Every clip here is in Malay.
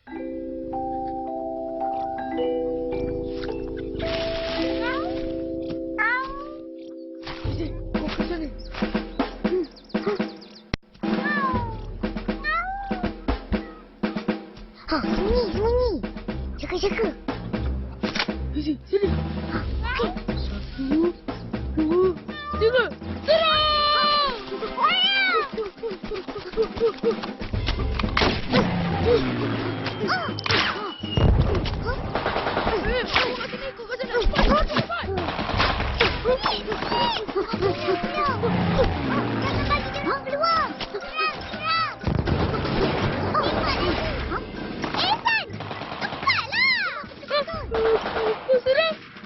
Ha, sembunyi. Jaga. Sini. Okey. 1, 2, 3.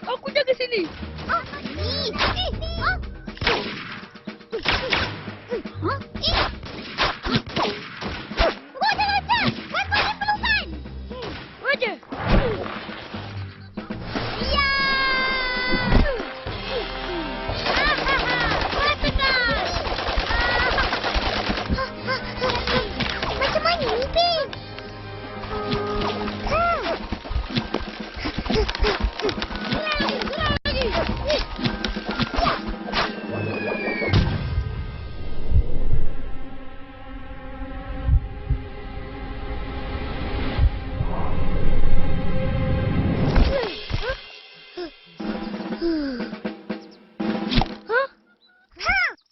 Aku jaga sini. Wajar. Macam mana ni, Pin?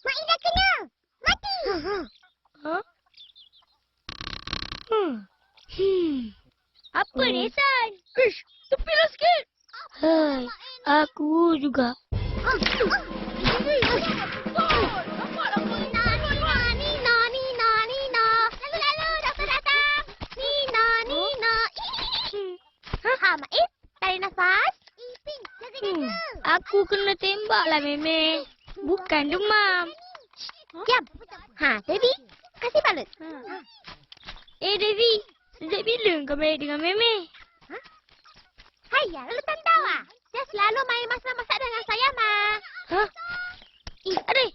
Mak Ina kena. Mati. Apa ni, San? Ish, tepilah sikit. Hai, aku juga. Doktor datang. Nina. Ha, Mak Ip, tarik nafas. Ipin, jaga. Aku kena tembak lah, Meme. Bukan demam. Diam. Ha, Devi, kasih balut. Devi, sejak bila kau main dengan Meme? Hayya, lu tak tahu ah? Dia selalu main masak-masak dengan saya, Ma. Hah? Adik.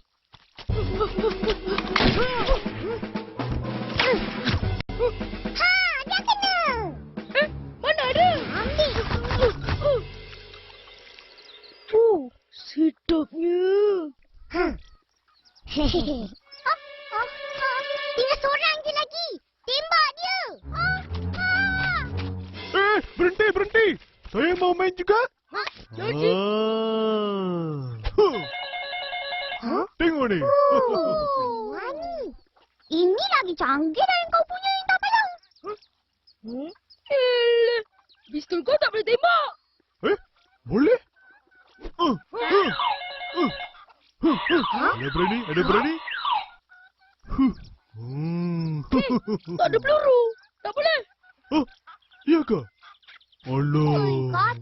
Ha, dia kena. Mana ada? Ambil. Sedapnya. Ha. Hehehe. Tinggal seorang je lagi. Tembak dia. Berhenti. Saya mau main juga. Jadi. Tengok ni. Wani. Ini lagi canggih dah yang kau punya yang tak payah. Pistol kau tak boleh tembak. Boleh? Ada berani? Tak ada peluru. Tak boleh. Ya ke? Allah. Kau